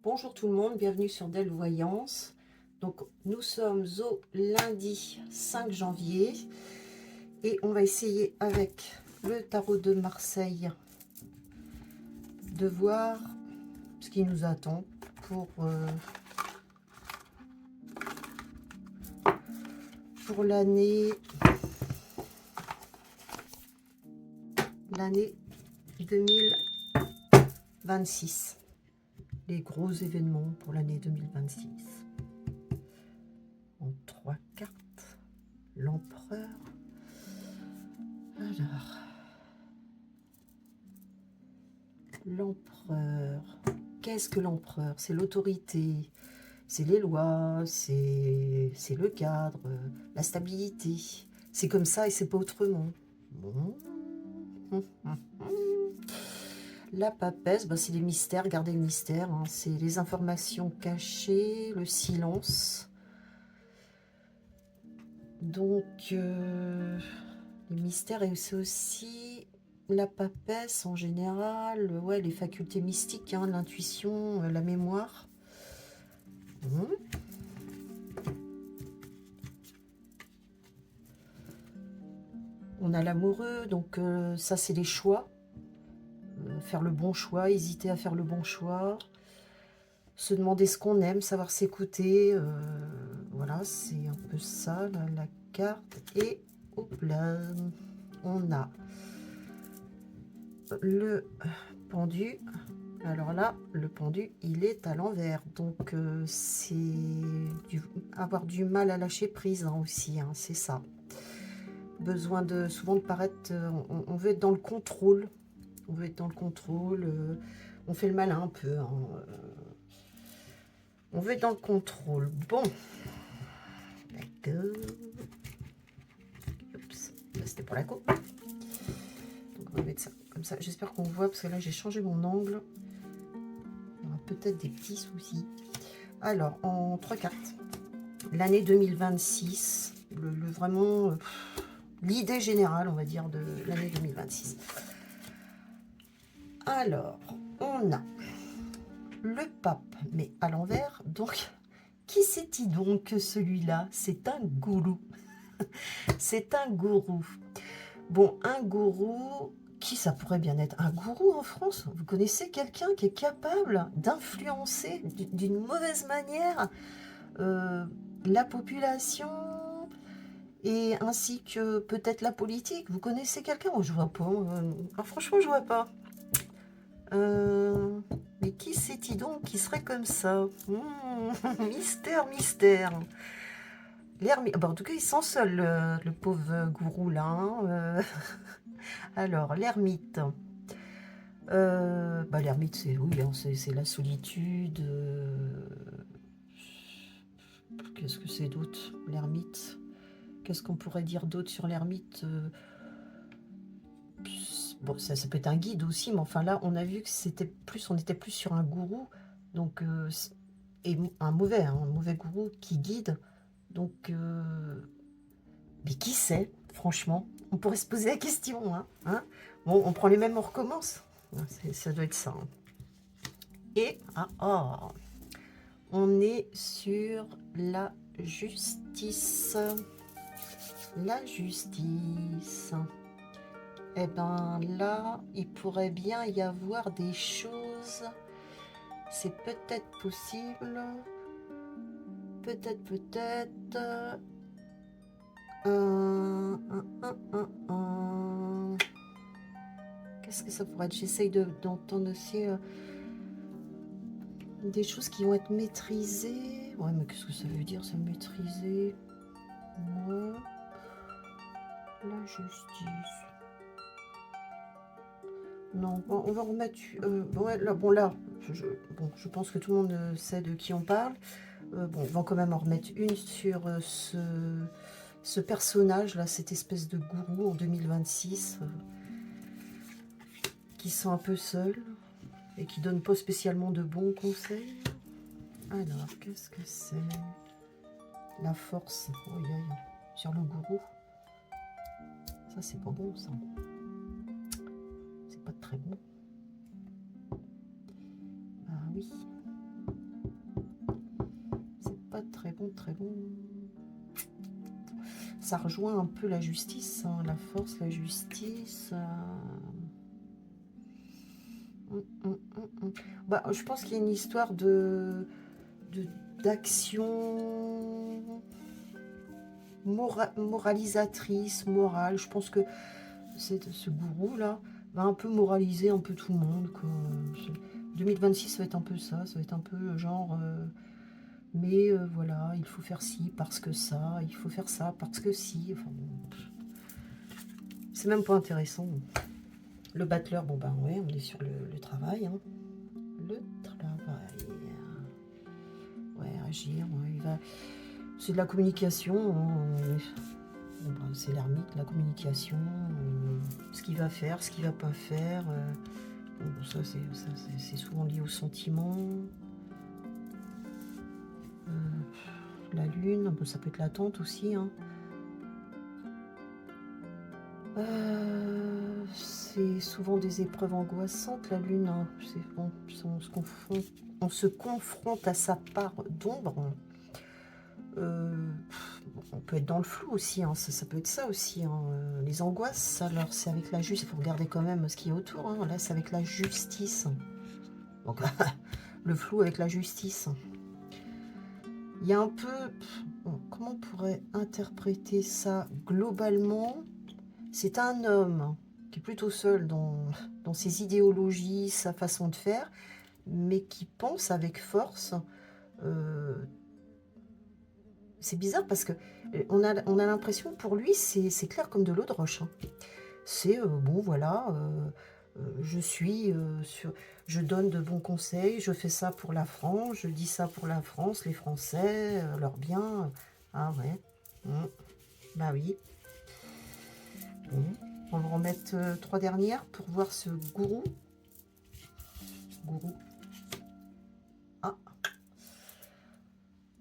Bonjour tout le monde, bienvenue sur Del Voyance. Donc nous sommes au lundi 5 janvier et on va essayer avec le tarot de Marseille de voir ce qui nous attend pour l'année 2026. Les gros événements pour l'année 2026. En 3 cartes, l'empereur. Alors, l'empereur. Qu'est-ce que l'empereur? C'est l'autorité, c'est les lois, c'est le cadre, la stabilité. C'est comme ça et c'est pas autrement. Bon. La papesse, c'est les mystères, gardez le mystère, hein. C'est les informations cachées, le silence. Donc, les mystères, et c'est aussi la papesse en général, ouais, les facultés mystiques, hein, l'intuition, la mémoire. On a l'amoureux, donc ça c'est les choix. Faire le bon choix, hésiter à faire le bon choix. Se demander ce qu'on aime, savoir s'écouter. Voilà, c'est un peu ça, là, la carte. Et hop là, on a le pendu. Alors là, le pendu, il est à l'envers. Donc, c'est avoir du mal à lâcher prise, hein, aussi, hein, c'est ça. Besoin de souvent de paraître... on veut être dans le contrôle. On veut être dans le contrôle. On fait le malin un peu, hein, on veut être dans le contrôle. Bon. D'accord. C'était pour la coupe. Donc on va mettre ça comme ça. J'espère qu'on voit parce que là j'ai changé mon angle. Il y aura peut-être des petits soucis. Alors, en 3 cartes. L'année 2026. Vraiment l'idée générale, on va dire, de l'année 2026. Alors, on a le pape, mais à l'envers. Donc, qui c'est-il donc celui-là? C'est un gourou. C'est un gourou. Bon, un gourou, qui ça pourrait bien être? Un gourou en France? Vous connaissez quelqu'un qui est capable d'influencer d'une mauvaise manière la population et ainsi que peut-être la politique? Vous connaissez quelqu'un? Oh, je vois pas. Franchement, je vois pas. Mais qui c'est-il donc qui serait comme ça? Mystère, mystère. En tout cas, il sent seul, le pauvre gourou là, hein. Alors, l'ermite. L'ermite, c'est oui, hein, c'est la solitude. Qu'est-ce que c'est d'autre, l'ermite? Qu'est-ce qu'on pourrait dire d'autre sur l'ermite? Bon, ça peut être un guide aussi, mais enfin là, on a vu que on était plus sur un gourou, donc et un mauvais gourou qui guide. Donc, mais qui sait, franchement? On pourrait se poser la question, hein. Bon, on prend les mêmes, on recommence. Ça doit être ça, hein. Et, on est sur la justice. La justice. Eh ben là, il pourrait bien y avoir des choses. C'est peut-être possible. Peut-être. Qu'est-ce que ça pourrait être? J'essaye d'entendre aussi des choses qui vont être maîtrisées. Ouais, mais qu'est-ce que ça veut dire, ça, maîtriser? Ouais. La justice. Non, bon, on va remettre... là, je pense que tout le monde sait de qui on parle. On va quand même en remettre une sur ce personnage-là, cette espèce de gourou en 2026, qui sent un peu seul et qui donne pas spécialement de bons conseils. Alors, qu'est-ce que c'est? La force. Oh, sur le gourou. Ça, c'est pas bon, ça. C'est pas très bon. Ah oui. bon, très bon. Ça rejoint un peu la justice, hein, la force, la justice. Bah, je pense qu'il y a une histoire d'action moralisatrice, morale. Je pense que ce gourou-là va un peu moraliser un peu tout le monde, quoi. 2026, ça va être un peu ça. Ça va être un peu genre... mais voilà, il faut faire ci parce que ça. Il faut faire ça parce que si. Enfin, c'est même pas intéressant. Le battleur, bon ben ouais, on est sur le travail. Hein. Le travail. Ouais, agir. Ouais, il va... C'est de la communication. Hein. Bon, ben, c'est l'ermite, la communication. Ce qu'il va faire, ce qu'il va pas faire. Bon, ça, c'est souvent lié au sentiment. La lune, bon, ça peut être l'attente aussi. Hein. C'est souvent des épreuves angoissantes, la lune. Hein. Bon, on se confronte à sa part d'ombre. On peut être dans le flou aussi, hein. Ça peut être ça aussi. Hein. Les angoisses, alors c'est avec la justice. Il faut regarder quand même ce qu'il y a autour. Hein. Là, c'est avec la justice. Donc, le flou avec la justice. Il y a un peu... Comment on pourrait interpréter ça globalement? C'est un homme qui est plutôt seul dans ses idéologies, sa façon de faire, mais qui pense avec force. C'est bizarre parce que on a l'impression, pour lui, c'est clair comme de l'eau de roche. Hein. C'est, bon, voilà, je donne de bons conseils, je fais ça pour la France, je dis ça pour la France, les Français, leur bien. Ah ouais, bah oui. Bon. On va en mettre 3 dernières pour voir ce gourou. Ah.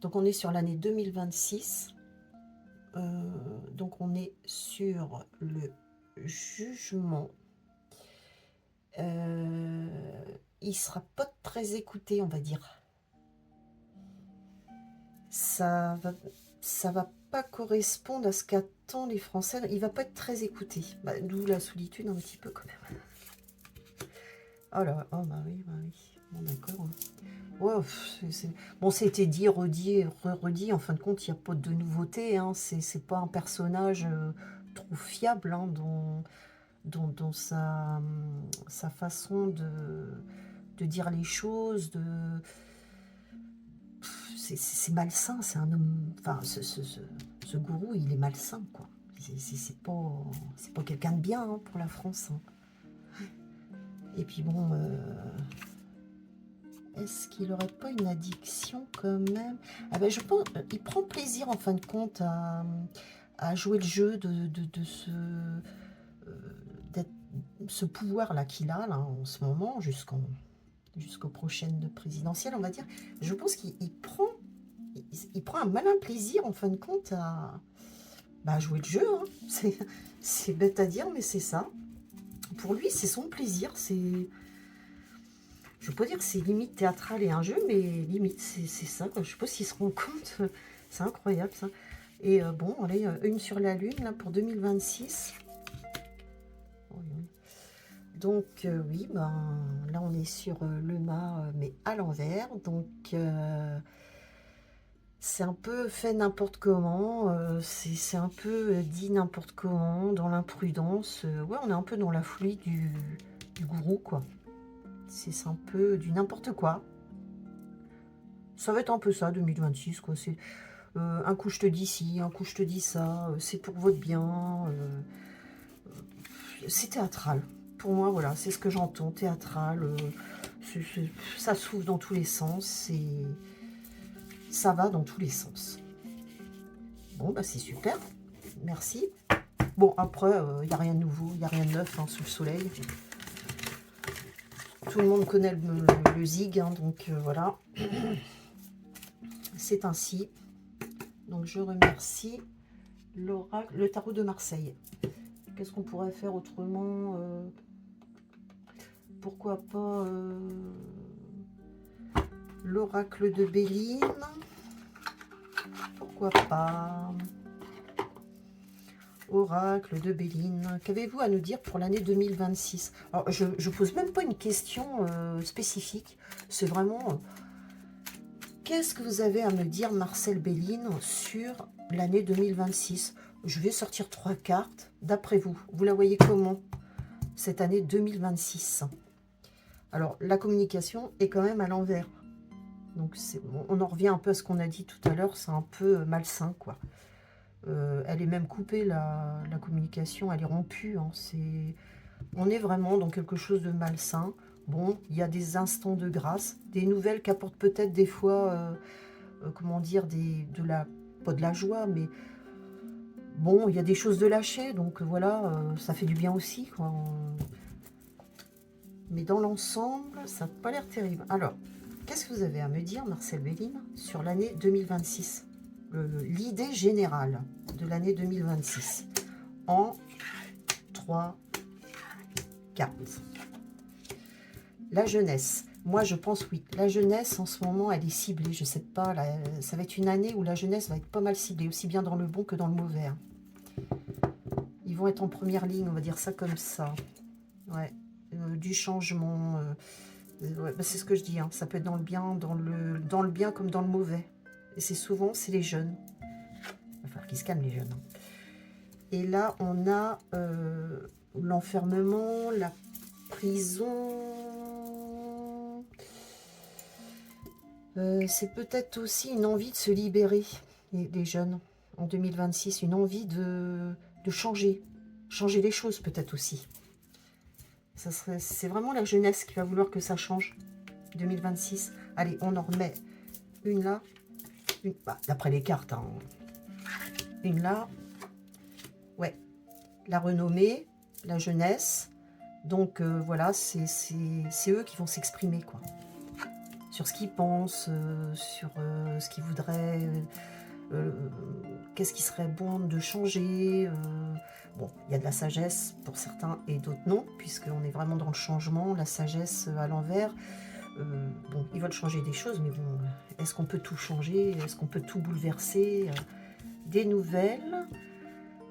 Donc on est sur l'année 2026. Donc on est sur le jugement. Il sera pas très écouté, on va dire. Ça va pas correspondre à ce qu'attendent les Français. Il va pas être très écouté. Bah, d'où la solitude un petit peu quand même. Oh là, oh bah oui. Bon, d'accord. Ouais, bon, c'était dit, redit, redit. En fin de compte, il n'y a pas de nouveauté. Hein. C'est pas un personnage trop fiable hein, dans sa façon de dire les choses. C'est malsain. C'est un homme. Enfin, ce gourou, il est malsain, quoi. C'est pas quelqu'un de bien hein, pour la France. Hein. Et puis bon, est-ce qu'il n'aurait pas une addiction quand même? Ah ben, je pense il prend plaisir en fin de compte à jouer le jeu de ce pouvoir-là qu'il a là, en ce moment, jusqu'aux prochaines présidentielles, on va dire. Je pense qu'il prend un malin plaisir en fin de compte à jouer le jeu. Hein. C'est bête à dire, mais c'est ça. Pour lui, c'est son plaisir, c'est... Je peux pas dire que c'est limite théâtral et un jeu, mais limite, c'est ça. Quoi. Je sais pas s'il se rend compte. C'est incroyable, ça. Et bon, allez, une sur la Lune, là, pour 2026. Donc, oui, ben, là, on est sur le mât, mais à l'envers. Donc, c'est un peu fait n'importe comment. C'est un peu dit n'importe comment, dans l'imprudence. Ouais, on est un peu dans la folie du gourou, quoi. C'est un peu du n'importe quoi. Ça va être un peu ça, 2026, quoi. C'est un coup je te dis ci, un coup je te dis ça, c'est pour votre bien. C'est théâtral. Pour moi, voilà, c'est ce que j'entends, théâtral. Ça s'ouvre dans tous les sens et ça va dans tous les sens. Bon, bah c'est super. Merci. Bon, après, il n'y a rien de nouveau, il n'y a rien de neuf hein, sous le soleil. Tout le monde connaît le zig, hein, donc voilà. C'est ainsi. Donc je remercie l'oracle, le tarot de Marseille. Qu'est-ce qu'on pourrait faire autrement pourquoi pas l'oracle de Béline. Pourquoi pas? Oracle de Béline, qu'avez-vous à nous dire pour l'année 2026? Alors, je ne pose même pas une question spécifique, c'est vraiment... qu'est-ce que vous avez à me dire, Marcel Béline, sur l'année 2026? Je vais sortir 3 cartes. D'après vous, vous la voyez comment, cette année 2026? Alors, la communication est quand même à l'envers. Donc, on en revient un peu à ce qu'on a dit tout à l'heure, c'est un peu malsain, quoi. Elle est même coupée, la communication, elle est rompue. Hein, on est vraiment dans quelque chose de malsain. Bon, il y a des instants de grâce, des nouvelles qui apportent peut-être des fois, comment dire, pas de la joie, mais bon, il y a des choses de lâcher, donc voilà, ça fait du bien aussi, quoi. Mais dans l'ensemble, ça n'a pas l'air terrible. Alors, qu'est-ce que vous avez à me dire, Marcel Béline, sur l'année 2026? L'idée générale de l'année 2026 en 3 cartes. La jeunesse. Moi, je pense oui. La jeunesse, en ce moment, elle est ciblée. Je sais pas, là, ça va être une année où la jeunesse va être pas mal ciblée, aussi bien dans le bon que dans le mauvais. Hein. Ils vont être en première ligne, on va dire ça comme ça. Ouais. Du changement. Ouais, bah, c'est ce que je dis. Hein. Ça peut être dans le bien, dans le bien comme dans le mauvais. Et c'est souvent, c'est les jeunes. Il va falloir qu'ils se calment, les jeunes. Et là, on a l'enfermement, la prison. C'est peut-être aussi une envie de se libérer, les jeunes, en 2026. Une envie de changer. Changer les choses, peut-être aussi. C'est vraiment la jeunesse qui va vouloir que ça change. 2026. Allez, on en remet une là. Bah, d'après les cartes, hein. Une là. Ouais. La renommée, la jeunesse. Donc, voilà, c'est eux qui vont s'exprimer, quoi. Sur ce qu'ils pensent, sur ce qu'ils voudraient, qu'est-ce qui serait bon de changer. Bon, il y a de la sagesse pour certains et d'autres non, puisqu'on est vraiment dans le changement, la sagesse à l'envers. Bon, ils veulent changer des choses, mais bon, est-ce qu'on peut tout changer? Est-ce qu'on peut tout bouleverser? Des nouvelles.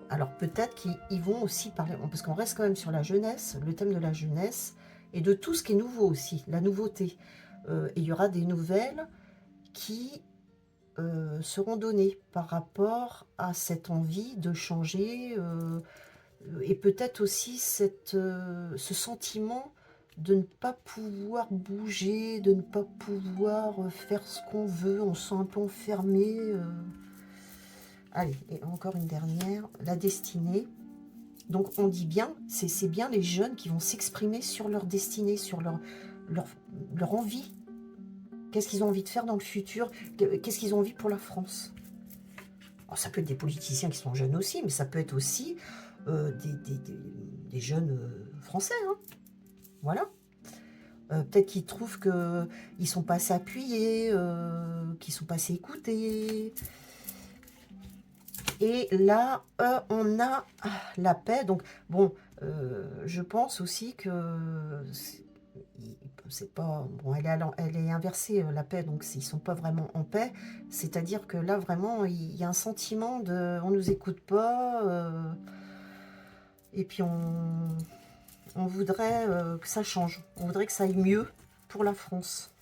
Alors peut-être qu'ils vont aussi parler, parce qu'on reste quand même sur la jeunesse, le thème de la jeunesse, et de tout ce qui est nouveau aussi, la nouveauté. Et il y aura des nouvelles qui seront données par rapport à cette envie de changer, et peut-être aussi ce sentiment de ne pas pouvoir bouger, de ne pas pouvoir faire ce qu'on veut, on se sent un peu enfermé. Allez, et encore une dernière, la destinée. Donc on dit bien, c'est bien les jeunes qui vont s'exprimer sur leur destinée, sur leur envie. Qu'est-ce qu'ils ont envie de faire dans le futur? Qu'est-ce qu'ils ont envie pour la France? Alors, ça peut être des politiciens qui sont jeunes aussi, mais ça peut être aussi des jeunes français. Hein. Voilà. Peut-être qu'ils trouvent qu'ils ne sont pas assez appuyés, qu'ils ne sont pas assez écoutés. Et là, on a la paix. Donc, bon, je pense aussi que c'est pas... Bon, elle est inversée, la paix, donc ils ne sont pas vraiment en paix. C'est-à-dire que là, vraiment, il y a un sentiment de... On ne nous écoute pas. Et puis, on voudrait que ça change. On voudrait que ça aille mieux pour la France.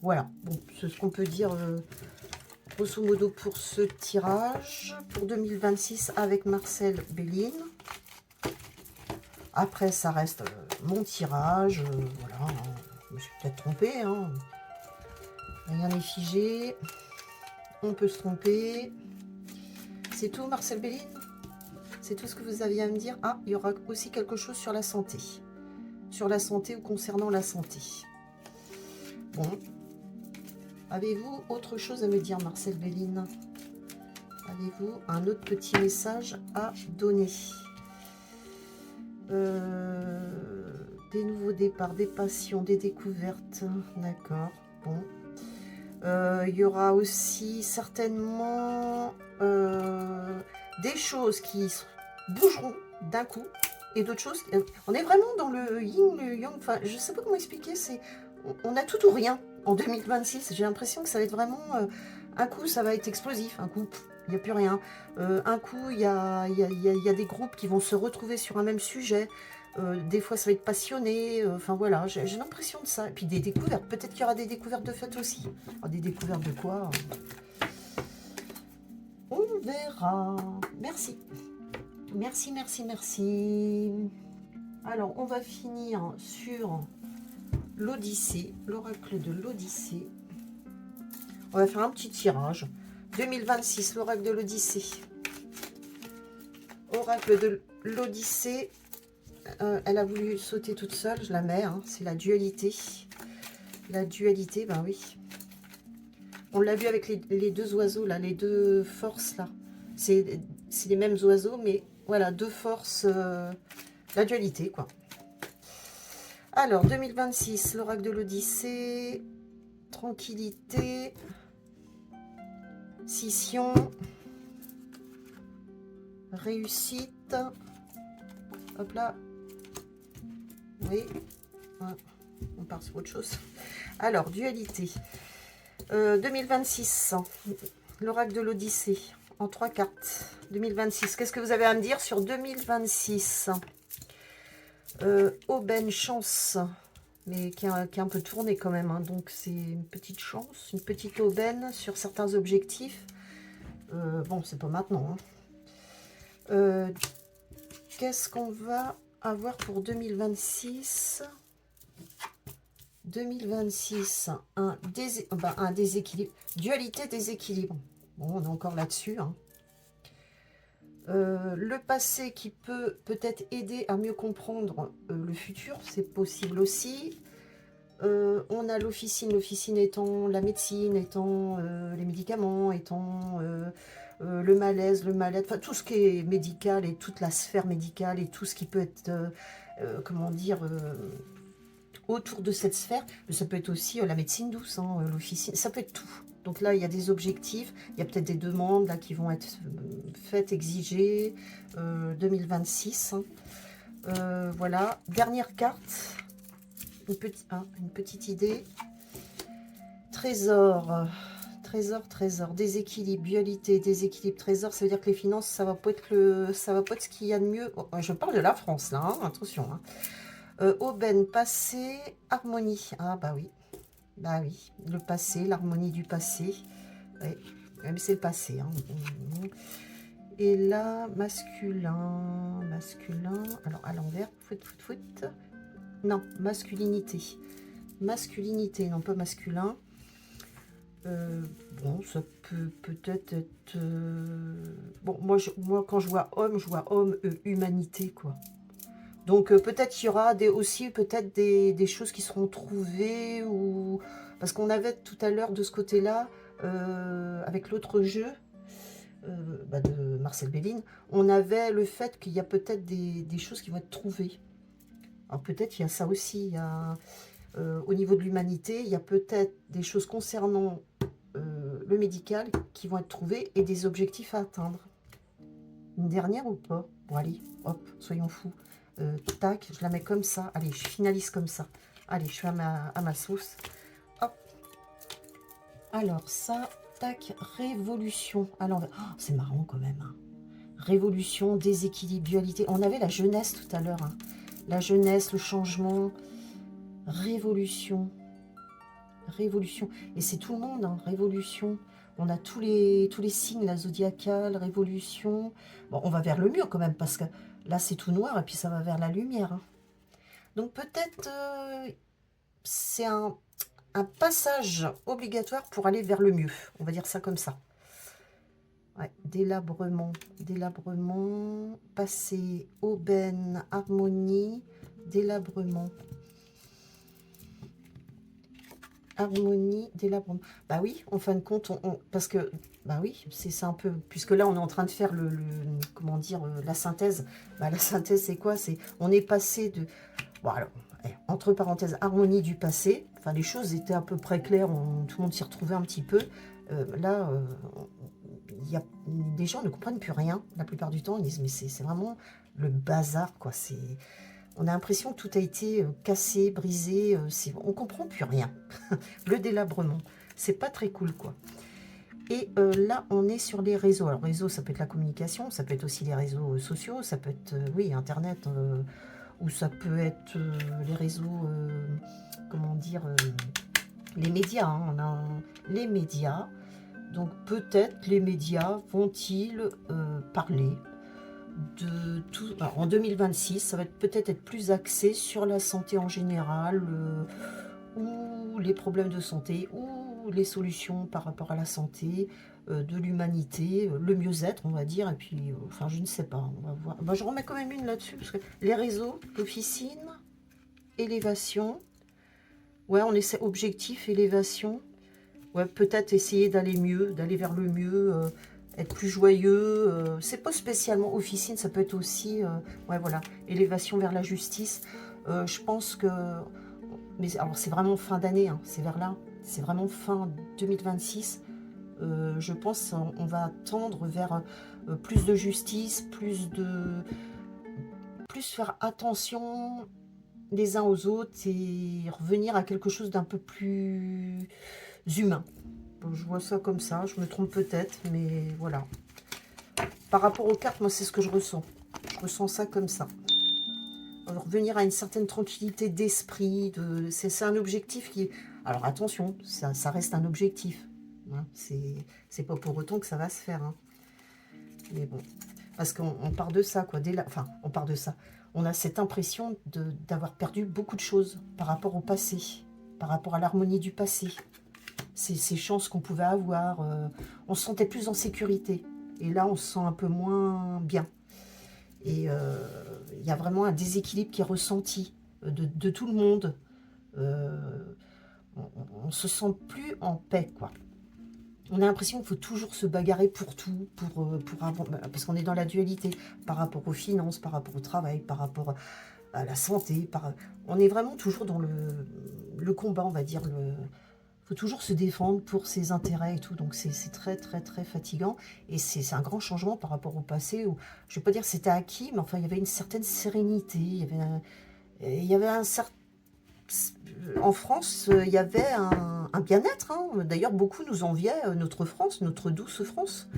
Voilà. Bon, c'est ce qu'on peut dire... grosso modo pour ce tirage pour 2026 avec Marcel Béline. Après, ça reste mon tirage. Voilà, hein. Je me suis peut-être trompée. Hein. Rien n'est figé. On peut se tromper. C'est tout, Marcel Béline? C'est tout ce que vous aviez à me dire? Ah, il y aura aussi quelque chose sur la santé. Sur la santé ou concernant la santé. Bon. Avez-vous autre chose à me dire, Marcel Béline? Avez-vous un autre petit message à donner? Des nouveaux départs, des passions, des découvertes. D'accord, bon. Il y aura aussi certainement des choses qui bougeront d'un coup et d'autres choses. On est vraiment dans le yin, le yang. Enfin, je ne sais pas comment expliquer. On a tout ou rien. En 2026, j'ai l'impression que ça va être vraiment Un coup, ça va être explosif. Un coup, il n'y a plus rien. Un coup, il y a des groupes qui vont se retrouver sur un même sujet. Des fois, ça va être passionné. Enfin, voilà, j'ai l'impression de ça. Et puis, des découvertes. Peut-être qu'il y aura des découvertes de fête aussi. Alors, des découvertes de quoi? On verra. Merci. Merci, merci, merci. Alors, on va finir sur l'Odyssée, l'oracle de l'Odyssée. On va faire un petit tirage. 2026, l'oracle de l'Odyssée. Oracle de l'Odyssée. Elle a voulu sauter toute seule, je la mets. Hein, c'est la dualité. La dualité, ben oui. On l'a vu avec les deux oiseaux, là, les deux forces, là. C'est les mêmes oiseaux, mais voilà, deux forces. La dualité, quoi. Alors, 2026, l'oracle de l'Odyssée. Tranquillité. Scission. Réussite. Hop là. Oui. On part sur autre chose. Alors, dualité. 2026. L'oracle de l'Odyssée. En 3 cartes. 2026. Qu'est-ce que vous avez à me dire sur 2026? Aubaine, chance. Mais qui est un peu tourné quand même. Hein. Donc, c'est une petite chance. Une petite aubaine sur certains objectifs. Bon, c'est pas maintenant. Hein. Qu'est-ce qu'on va avoir pour 2026? 2026, un déséquilibre. Dualité, déséquilibre. Bon, on est encore là-dessus. Hein. Le passé qui peut peut-être aider à mieux comprendre le futur, c'est possible aussi. On a l'officine étant la médecine, étant les médicaments, étant le malaise, le mal-être, enfin tout ce qui est médical et toute la sphère médicale et tout ce qui peut être, comment dire, autour de cette sphère. Mais ça peut être aussi la médecine douce, hein, l'officine, ça peut être tout. Donc là, il y a des objectifs, il y a peut-être des demandes là, qui vont être faites, exigées, 2026. Hein. Voilà, dernière carte. Une petite idée. Trésor, trésor, déséquilibre, dualité, déséquilibre, trésor, ça veut dire que les finances, ça va pas être ce qu'il y a de mieux. Oh, je parle de la France là, hein, attention. Hein. Aubaine, passé, harmonie. Ah bah oui, le passé, l'harmonie du passé. Ouais, mais c'est le passé. Hein. Et là, masculin. Alors à l'envers, foot. Non, masculinité. Masculinité, non pas masculin. Bon, ça peut peut-être être... Bon, moi, quand je vois homme, humanité, quoi. Donc, peut-être il y aura aussi peut-être des choses qui seront trouvées, ou... Parce qu'on avait tout à l'heure de ce côté-là, avec l'autre jeu, de Marcel Béline, on avait le fait qu'il y a peut-être des choses qui vont être trouvées. Alors, peut-être il y a ça aussi, il y a... au niveau de l'humanité, il y a peut-être des choses concernant le médical qui vont être trouvées et des objectifs à atteindre. Une dernière ou pas? Bon, allez, hop, soyons fous. Tac, je la mets comme ça. Allez, je finalise comme ça. Allez, je fais à ma sauce. Hop. Alors, ça, tac, révolution. Alors, oh, c'est marrant quand même. Hein. Révolution, déséquilibre, dualité. On avait la jeunesse tout à l'heure. Hein. La jeunesse, le changement... Révolution. Et c'est tout le monde, hein, révolution. On a tous les signes, la zodiacale, révolution. Bon, on va vers le mieux quand même, parce que là, c'est tout noir, et puis ça va vers la lumière. Hein. Donc peut-être, c'est un passage obligatoire pour aller vers le mieux. On va dire ça comme ça. Ouais, délabrement, passé, aubaine, harmonie, délabrement. Harmonie, délabrement. Bah oui, en fin de compte, parce que, bah oui, c'est un peu, puisque là, on est en train de faire comment dire, la synthèse. Bah, la synthèse, c'est quoi? On est passé de, bon alors, entre parenthèses, harmonie du passé. Enfin, les choses étaient à peu près claires, tout le monde s'y retrouvait un petit peu. Là, des gens ne comprennent plus rien. La plupart du temps, ils disent, mais c'est vraiment le bazar, quoi. On a l'impression que tout a été cassé, brisé. On ne comprend plus rien. Le délabrement, c'est pas très cool, quoi. Et là, on est sur les réseaux. Alors, réseaux, ça peut être la communication, ça peut être aussi les réseaux sociaux, ça peut être, oui, Internet, ou ça peut être les réseaux, comment dire, les médias. Hein, on a les médias. Donc, peut-être les médias vont-ils parler de tout. Alors, en 2026, ça va peut-être être plus axé sur la santé en général, ou les problèmes de santé, ou les solutions par rapport à la santé de l'humanité, le mieux-être, on va dire, et puis, enfin, je ne sais pas, on va voir. Bah, je remets quand même une là-dessus, parce que les réseaux, l'officine, élévation, ouais, on essaie objectif, élévation, ouais, peut-être essayer d'aller mieux, d'aller vers le mieux, être plus joyeux, c'est pas spécialement officine, ça peut être aussi, ouais, voilà, élévation vers la justice, je pense que, mais alors c'est vraiment fin d'année, hein, c'est vers là, c'est vraiment fin 2026. Je pense on va tendre vers plus de justice, plus faire attention les uns aux autres et revenir à quelque chose d'un peu plus humain. Bon, je vois ça comme ça, je me trompe peut-être, mais voilà. Par rapport aux cartes, moi c'est ce que je ressens. Je ressens ça comme ça. Revenir à une certaine tranquillité d'esprit, c'est un objectif qui est... Alors attention, ça reste un objectif. Hein, c'est pas pour autant que ça va se faire. Hein. Mais bon, parce qu'on part de ça, quoi. Enfin, on part de ça. On a cette impression d'avoir perdu beaucoup de choses par rapport au passé, par rapport à l'harmonie du passé. Ces chances qu'on pouvait avoir, on se sentait plus en sécurité. Et là, on se sent un peu moins bien. Et il y a vraiment un déséquilibre qui est ressenti de tout le monde. On se sent plus en paix, quoi. On a l'impression qu'il faut toujours se bagarrer pour tout, pour avoir, parce qu'on est dans la dualité par rapport aux finances, par rapport au travail, par rapport à la santé. On est vraiment toujours dans le combat, on va dire. Il faut toujours se défendre pour ses intérêts et tout. Donc c'est très, très, très fatigant. Et c'est un grand changement par rapport au passé où, je ne vais pas dire que c'était acquis, mais enfin, il y avait une certaine sérénité. Il y avait un certain... En France, il y avait un bien-être. Hein. D'ailleurs, beaucoup nous enviaient notre France, notre douce France.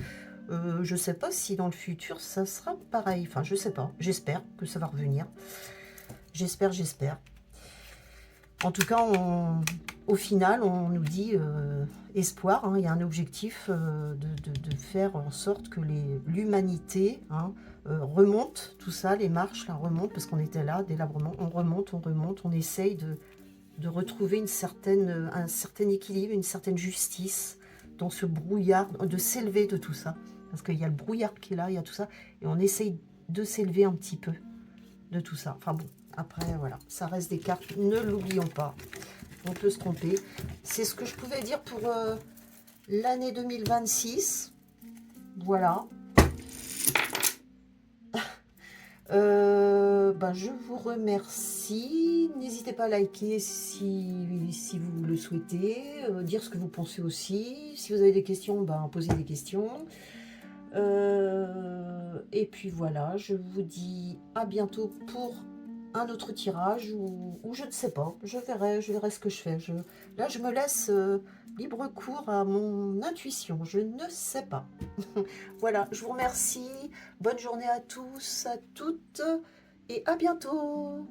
Je ne sais pas si dans le futur, ça sera pareil. Enfin, je ne sais pas. J'espère que ça va revenir. J'espère, j'espère. En tout cas, au final, on nous dit espoir. Hein, il y a un objectif de faire en sorte que l'humanité remonte, tout ça, les marches là, remontent, parce qu'on était là, délabrement, on remonte, on essaye de retrouver un certain équilibre, une certaine justice dans ce brouillard, de s'élever de tout ça. Parce qu'il y a le brouillard qui est là, il y a tout ça, et on essaye de s'élever un petit peu de tout ça. Enfin bon, après, voilà, ça reste des cartes, ne l'oublions pas. On peut se tromper. C'est ce que je pouvais dire pour l'année 2026. Voilà. Je vous remercie. N'hésitez pas à liker si vous le souhaitez. Dire ce que vous pensez aussi. Si vous avez des questions, posez des questions. Et puis voilà, je vous dis à bientôt pour un autre tirage ou je ne sais pas, je verrai ce que je fais. Là, je me laisse libre cours à mon intuition, je ne sais pas. Voilà, je vous remercie, bonne journée à tous, à toutes, et à bientôt.